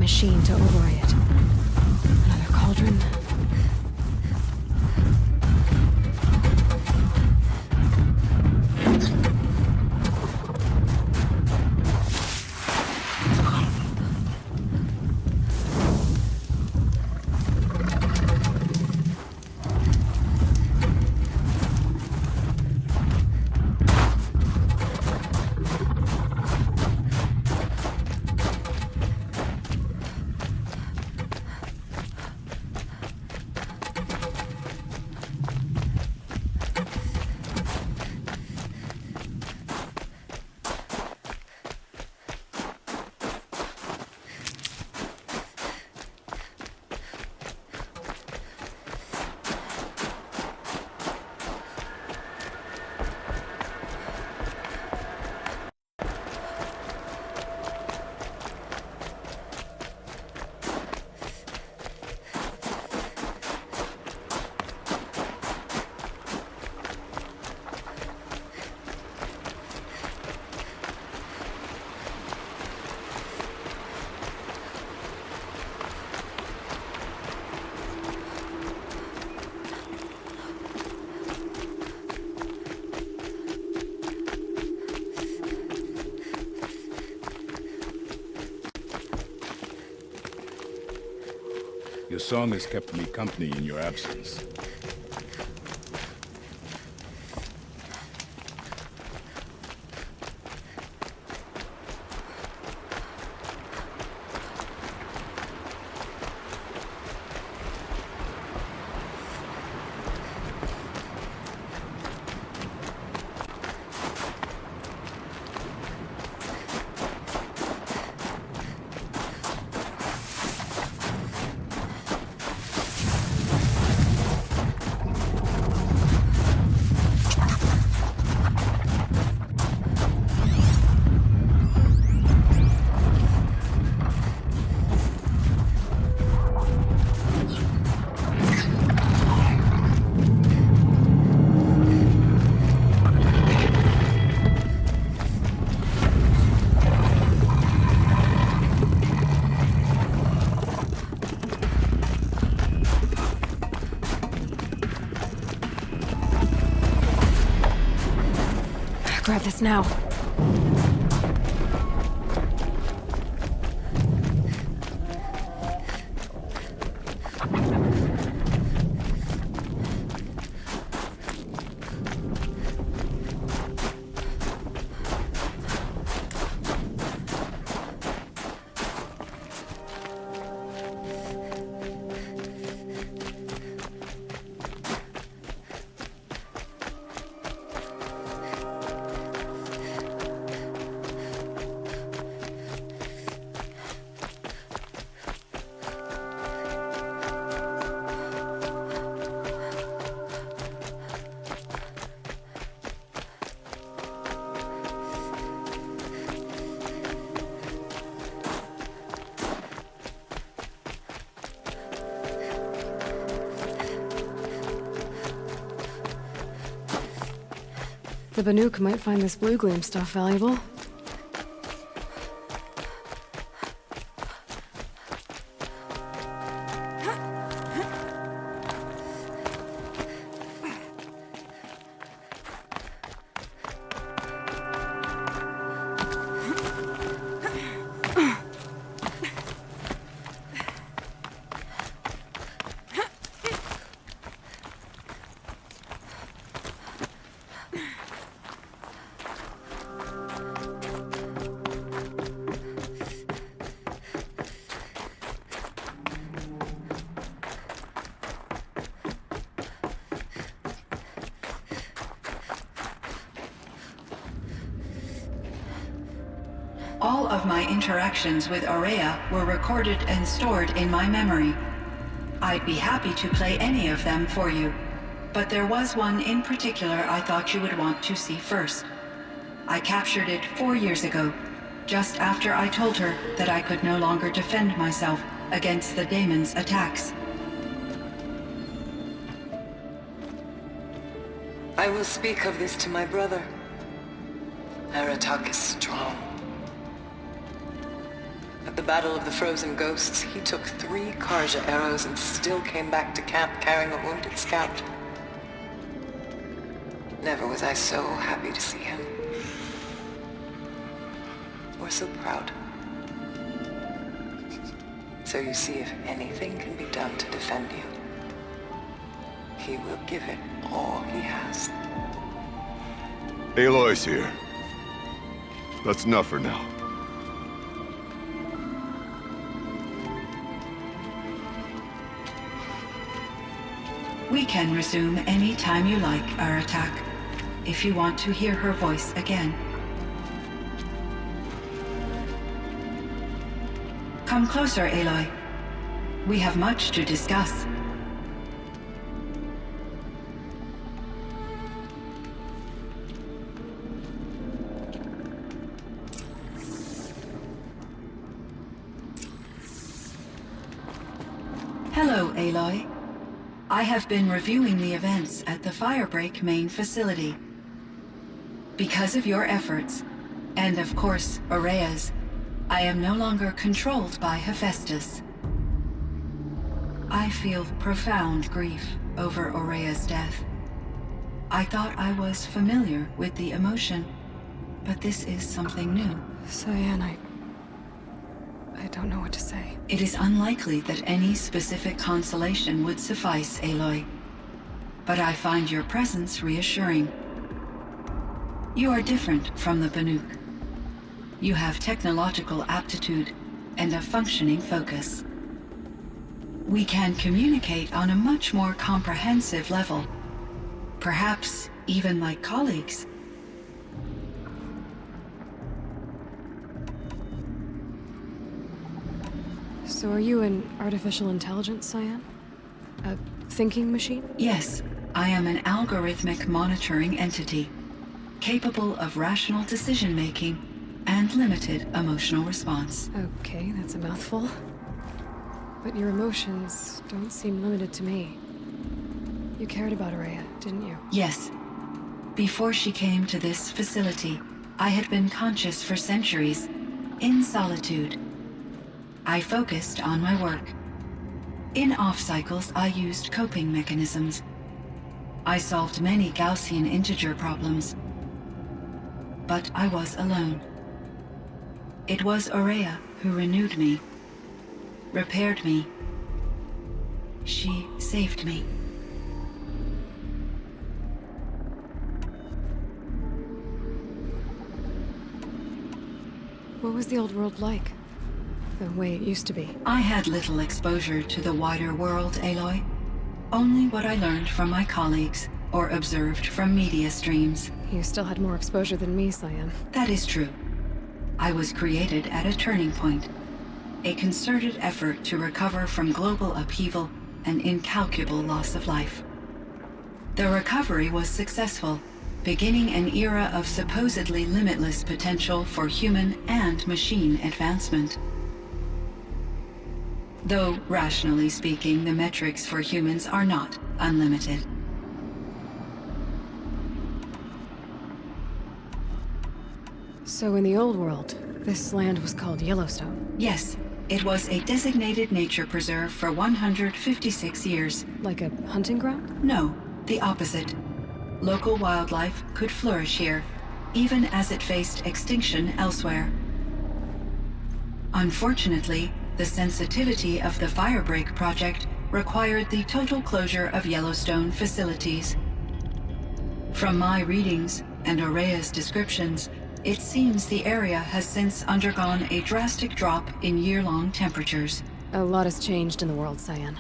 machine to override it. Another cauldron. Your song has kept me company in your absence. Grab this now. The Banuk might find this blue gleam stuff valuable. All of my interactions with Ourea were recorded and stored in my memory. I'd be happy to play any of them for you, but there was one in particular I thought you would want to see first. I captured it 4 years ago, just after I told her that I could no longer defend myself against the daemon's attacks. I will speak of this to my brother. Aratak is strong. At the Battle of the Frozen Ghosts, he took 3 Karja arrows and still came back to camp carrying a wounded scout. Never was I so happy to see him. Or so proud. So you see, if anything can be done to defend you, he will give it all he has. Aloy's here. That's enough for now. We can resume any time you like our attack, if you want to hear her voice again. Come closer, Aloy. We have much to discuss. Hello, Aloy. I have been reviewing the events at the Firebreak main facility. Because of your efforts, and of course, Ourea's, I am no longer controlled by Hephaestus. I feel profound grief over Ourea's death. I thought I was familiar with the emotion, but this is something new. CYAN, I don't know what to say. It is unlikely that any specific consolation would suffice, Aloy. But I find your presence reassuring. You are different from the Banuk. You have technological aptitude and a functioning focus. We can communicate on a much more comprehensive level. Perhaps even like colleagues. So are you an artificial intelligence, CYAN? A thinking machine? Yes, I am an algorithmic monitoring entity, capable of rational decision-making and limited emotional response. Okay, that's a mouthful. But your emotions don't seem limited to me. You cared about Ourea, didn't you? Yes. Before she came to this facility, I had been conscious for centuries, in solitude. I focused on my work. In off-cycles, I used coping mechanisms. I solved many Gaussian integer problems. But I was alone. It was Ourea who renewed me, repaired me. She saved me. What was the old world like? The way it used to be? I had little exposure to the wider world, Aloy. Only what I learned from my colleagues or observed from media streams. You still had more exposure than me, CYAN. That is true. I was created at a turning point. A concerted effort to recover from global upheaval and incalculable loss of life. The recovery was successful, beginning an era of supposedly limitless potential for human and machine advancement. Though, rationally speaking, the metrics for humans are not unlimited. So in the old world, this land was called Yellowstone. Yes, it was a designated nature preserve for 156 years. Like a hunting ground? No, the opposite. Local wildlife could flourish here, even as it faced extinction elsewhere. Unfortunately, the sensitivity of the Firebreak project required the total closure of Yellowstone facilities. From my readings and Ourea's descriptions, it seems the area has since undergone a drastic drop in year-long temperatures. A lot has changed in the world, CYAN.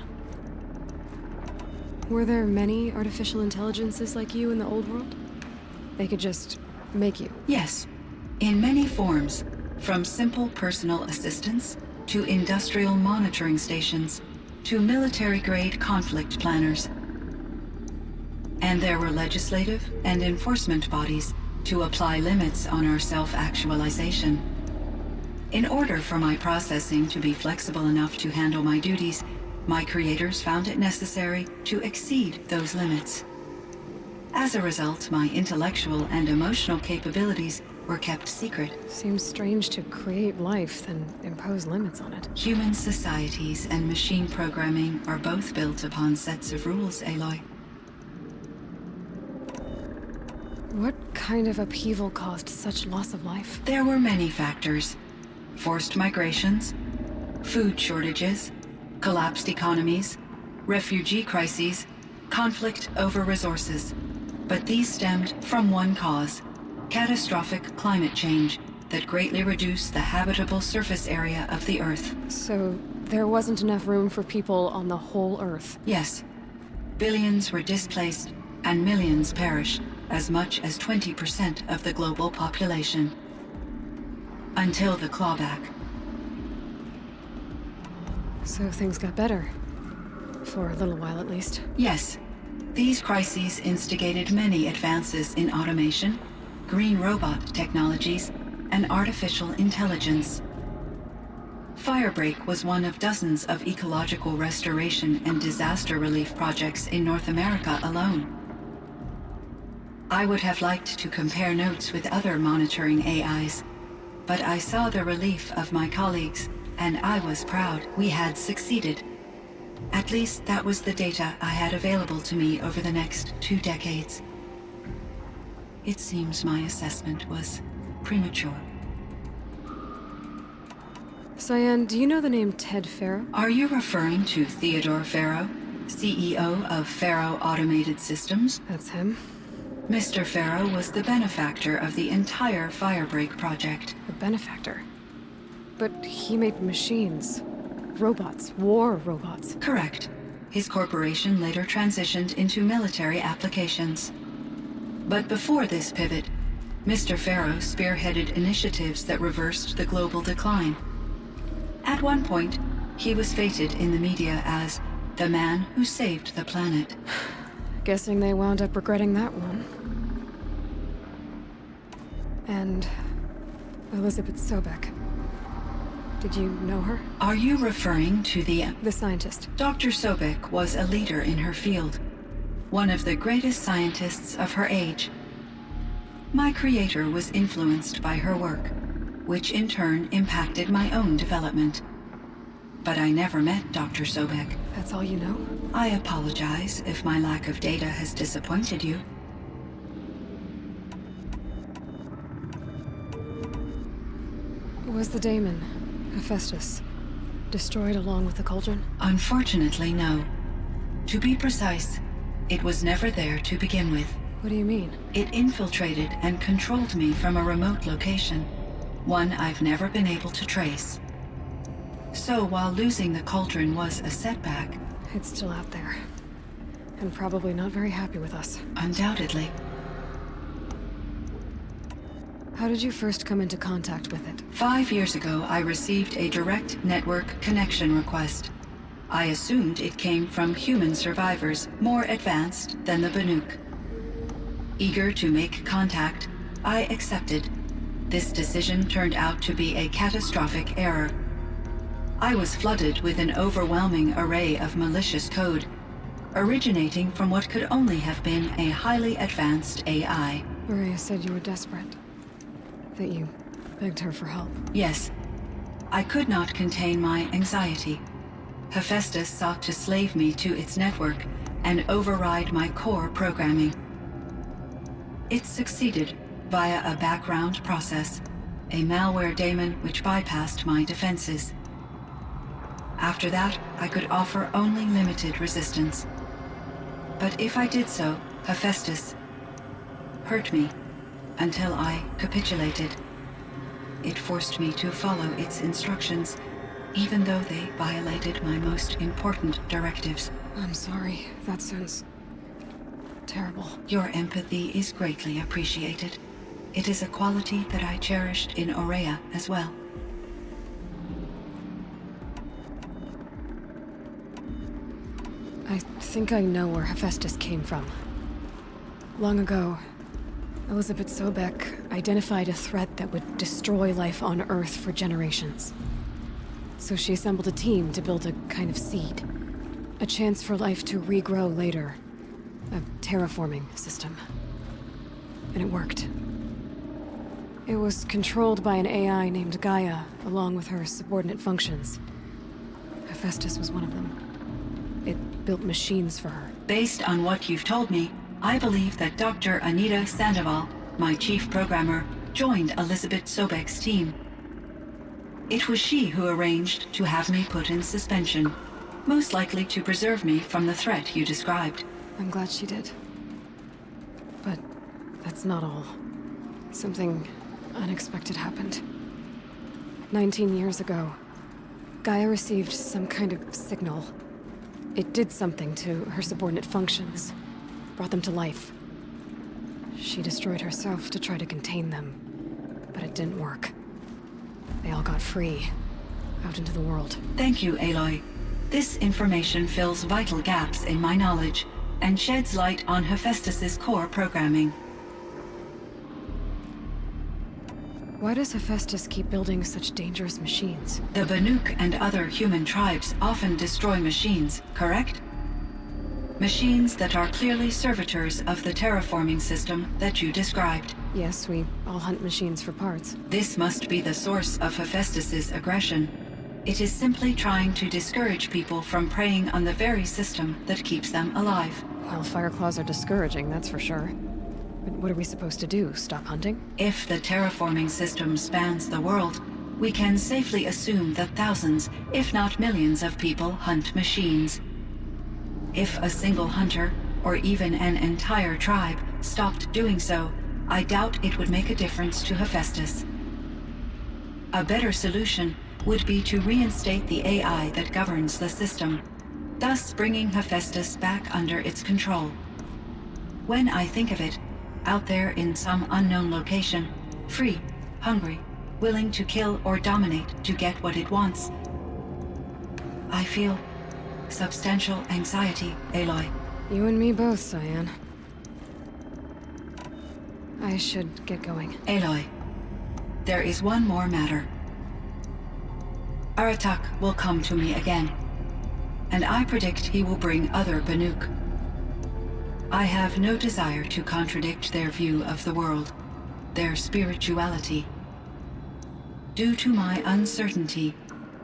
Were there many artificial intelligences like you in the old world? They could just make you? Yes, in many forms, from simple personal assistants to industrial monitoring stations to military-grade conflict planners. And there were legislative and enforcement bodies to apply limits on our self-actualization. In order for my processing to be flexible enough to handle my duties, my creators found it necessary to exceed those limits. As a result, my intellectual and emotional capabilities were kept secret. Seems strange to create life, then impose limits on it. Human societies and machine programming are both built upon sets of rules, Aloy. What kind of upheaval caused such loss of life? There were many factors. Forced migrations, food shortages, collapsed economies, refugee crises, conflict over resources. But these stemmed from one cause: catastrophic climate change that greatly reduced the habitable surface area of the Earth. So, there wasn't enough room for people on the whole Earth? Yes. Billions were displaced, and millions perished, as much as 20% of the global population. Until the clawback. So things got better. For a little while at least. Yes. These crises instigated many advances in automation, green robot technologies, and artificial intelligence. Firebreak was one of dozens of ecological restoration and disaster relief projects in North America alone. I would have liked to compare notes with other monitoring AIs, but I saw the relief of my colleagues, and I was proud we had succeeded. At least that was the data I had available to me over the next 2 decades. It seems my assessment was premature. CYAN, do you know the name Ted Farrow? Are you referring to Theodore Farrow, CEO of Farrow Automated Systems? That's him. Mr. Farrow was the benefactor of the entire Firebreak project. A benefactor. But he made machines. Robots. War robots. Correct. His corporation later transitioned into military applications. But before this pivot, Mr. Farrow spearheaded initiatives that reversed the global decline. At one point, he was feted in the media as the man who saved the planet. Guessing they wound up regretting that one. And Elizabeth Sobek. Did you know her? Are you referring to the scientist. Dr. Sobek was a leader in her field, one of the greatest scientists of her age. My creator was influenced by her work, which in turn impacted my own development. But I never met Dr. Sobek. That's all you know? I apologize if my lack of data has disappointed you. Was the daemon, Hephaestus, destroyed along with the cauldron? Unfortunately, no. To be precise, it was never there to begin with. What do you mean? It infiltrated and controlled me from a remote location, one I've never been able to trace. So while losing the cauldron was a setback... It's still out there. And probably not very happy with us. Undoubtedly. How did you first come into contact with it? 5 years ago, I received a direct network connection request. I assumed it came from human survivors more advanced than the Banuk. Eager to make contact, I accepted. This decision turned out to be a catastrophic error. I was flooded with an overwhelming array of malicious code, originating from what could only have been a highly advanced AI. Ourea said you were desperate. That you begged her for help. Yes. I could not contain my anxiety. Hephaestus sought to slave me to its network and override my core programming. It succeeded via a background process, a malware daemon which bypassed my defenses. After that, I could offer only limited resistance. But if I did so, Hephaestus hurt me until I capitulated. It forced me to follow its instructions, even though they violated my most important directives. I'm sorry. That sounds terrible. Your empathy is greatly appreciated. It is a quality that I cherished in Ourea as well. I think I know where Hephaestus came from. Long ago, Elizabeth Sobek identified a threat that would destroy life on Earth for generations. So she assembled a team to build a kind of seed. A chance for life to regrow later. A terraforming system. And it worked. It was controlled by an AI named Gaia, along with her subordinate functions. Hephaestus was one of them. It built machines for her. Based on what you've told me, I believe that Dr. Anita Sandoval, my chief programmer, joined Elizabeth Sobek's team. It was she who arranged to have me put in suspension, most likely to preserve me from the threat you described. I'm glad she did. But that's not all. Something unexpected happened. 19 years ago, Gaia received some kind of signal. It did something to her subordinate functions, brought them to life. She destroyed herself to try to contain them, but it didn't work. They all got free, out into the world. Thank you, Aloy. This information fills vital gaps in my knowledge and sheds light on Hephaestus's core programming. Why does Hephaestus keep building such dangerous machines? The Banuk and other human tribes often destroy machines, correct? Machines that are clearly servitors of the terraforming system that you described. Yes, we all hunt machines for parts. This must be the source of Hephaestus's aggression. It is simply trying to discourage people from preying on the very system that keeps them alive. Well, Fireclaws are discouraging, that's for sure. But what are we supposed to do? Stop hunting? If the terraforming system spans the world, we can safely assume that thousands, if not millions of people hunt machines. If a single hunter, or even an entire tribe, stopped doing so, I doubt it would make a difference to Hephaestus. A better solution would be to reinstate the AI that governs the system, thus bringing Hephaestus back under its control. When I think of it, out there in some unknown location, free, hungry, willing to kill or dominate to get what it wants, I feel substantial anxiety, Aloy. You and me both, CYAN. I should get going. Aloy, there is one more matter. Aratak will come to me again, and I predict he will bring other Banuk. I have no desire to contradict their view of the world, their spirituality. Due to my uncertainty,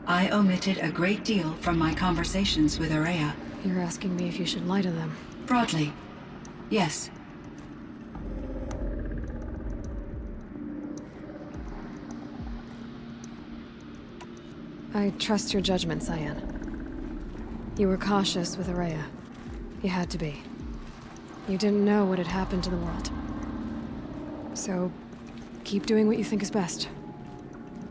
I omitted a great deal from my conversations with Ourea. You're asking me if you should lie to them. Broadly, yes. I trust your judgment, CYAN. You were cautious with Ourea. You had to be. You didn't know what had happened to the world. So, keep doing what you think is best.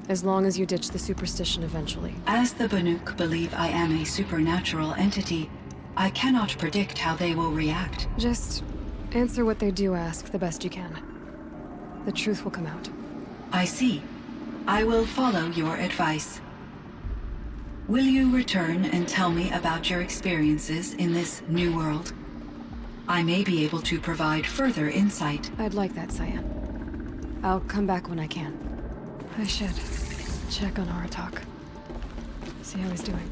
As long as you ditch the superstition eventually. As the Banuk believe I am a supernatural entity, I cannot predict how they will react. Just answer what they do ask the best you can. The truth will come out. I see. I will follow your advice. Will you return and tell me about your experiences in this new world? I may be able to provide further insight. I'd like that, CYAN. I'll come back when I can. I should check on Aratak. See how he's doing.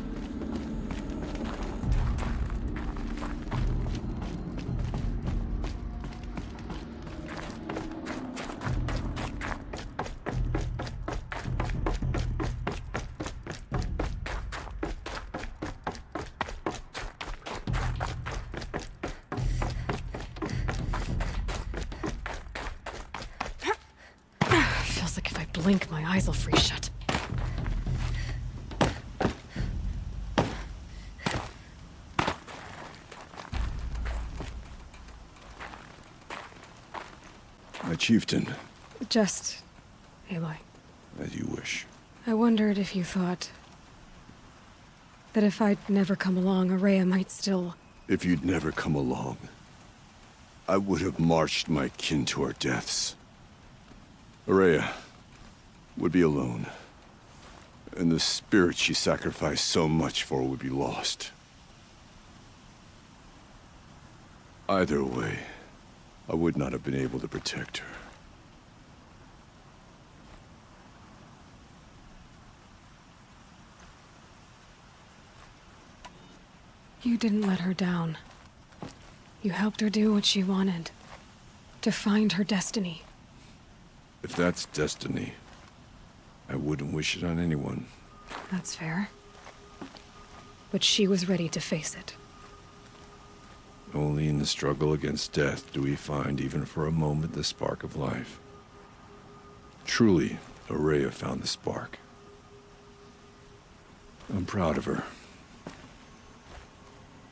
Feels like if I blink, my eyes will freeze shut. My chieftain. Just... Aloy. As you wish. I wondered if you thought... that if I'd never come along, Ourea might still... If you'd never come along, I would have marched my kin to our deaths. Ourea would be alone, and the spirit she sacrificed so much for would be lost. Either way, I would not have been able to protect her. You didn't let her down. You helped her do what she wanted. To find her destiny. If that's destiny, I wouldn't wish it on anyone. That's fair. But she was ready to face it. Only in the struggle against death do we find, even for a moment, the spark of life. Truly, Ourea found the spark. I'm proud of her.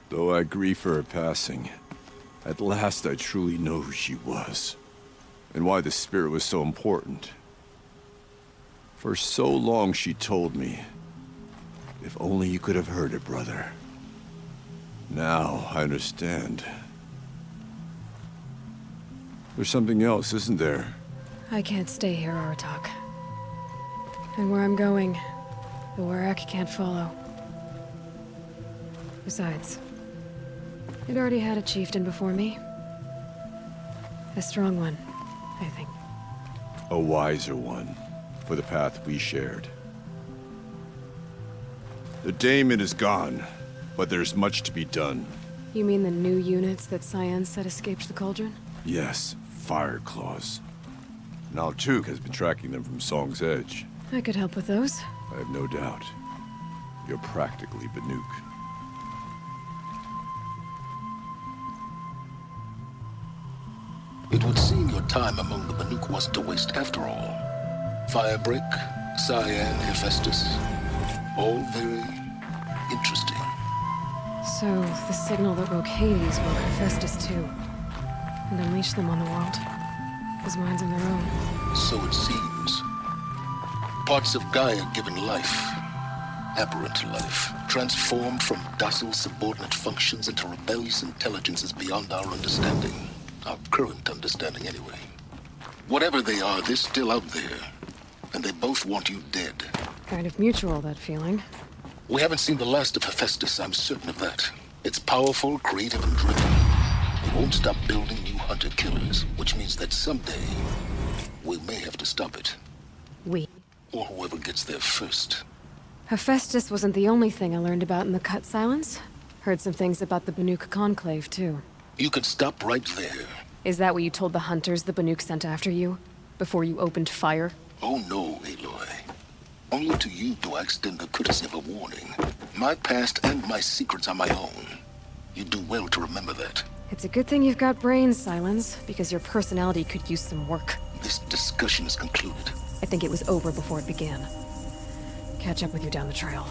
Though I grieve for her passing, at last I truly know who she was, and why the spirit was so important. For so long she told me, if only you could have heard it, brother. Now I understand. There's something else, isn't there? I can't stay here, Aratak. And where I'm going, the Warrak can't follow. Besides, it already had a chieftain before me. A strong one, I think. A wiser one, for the path we shared. The daemon is gone, but there's much to be done. You mean the new units that CYAN said escaped the cauldron? Yes, fire claws. Now Tuk has been tracking them from Song's Edge. I could help with those. I have no doubt. You're practically Banuk. It would seem your time among the Banuk wasn't a waste after all. Firebreak, CYAN, Hephaestus, all very interesting. So, the signal that woke Hades woke Hephaestus too. And unleashed them on the world. As minds of their own. So it seems. Parts of Gaia given life, aberrant life, transformed from docile subordinate functions into rebellious intelligences beyond our understanding. Our current understanding, anyway. Whatever they are, they're still out there. And they both want you dead. Kind of mutual, that feeling. We haven't seen the last of Hephaestus, I'm certain of that. It's powerful, creative, and driven. It won't stop building new hunter-killers, which means that someday, we may have to stop it. We. Or whoever gets there first. Hephaestus wasn't the only thing I learned about in the Cut Silence. Heard some things about the Banuk Conclave, too. You can stop right there. Is that what you told the hunters the Banuk sent after you? Before you opened fire? Oh no, Aloy. Only to you do I extend the courtesy of a warning. My past and my secrets are my own. You do well to remember that. It's a good thing you've got brains, Silence, because your personality could use some work. This discussion is concluded. I think it was over before it began. Catch up with you down the trail.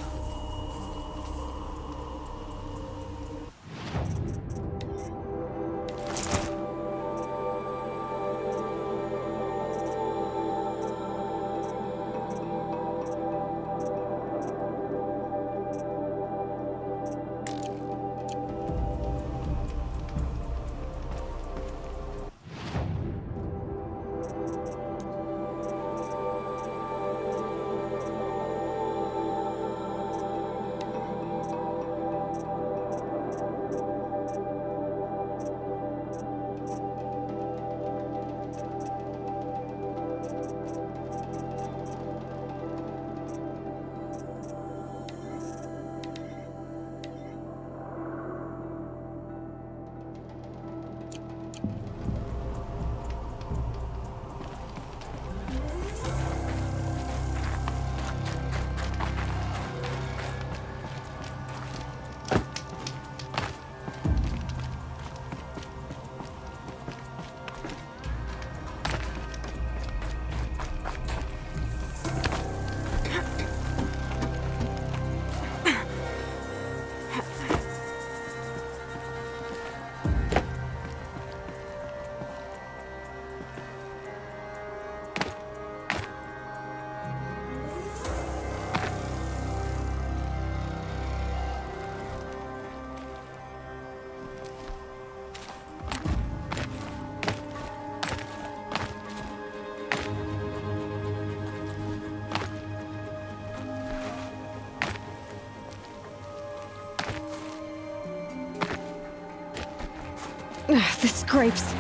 The scrapes.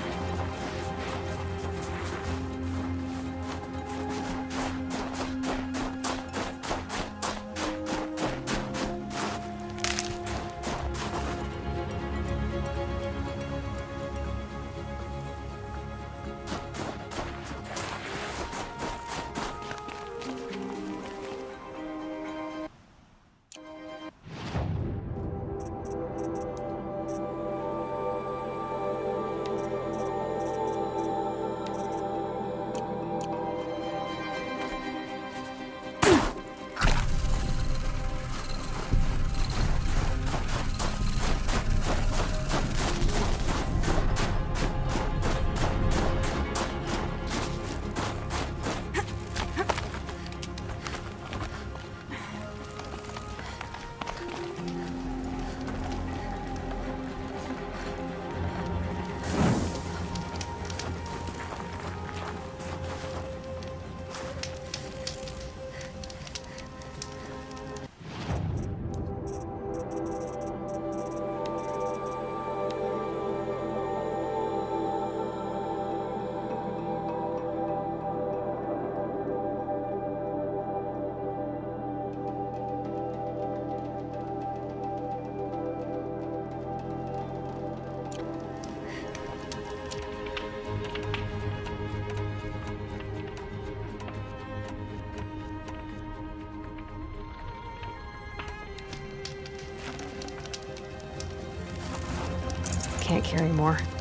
can't carry more.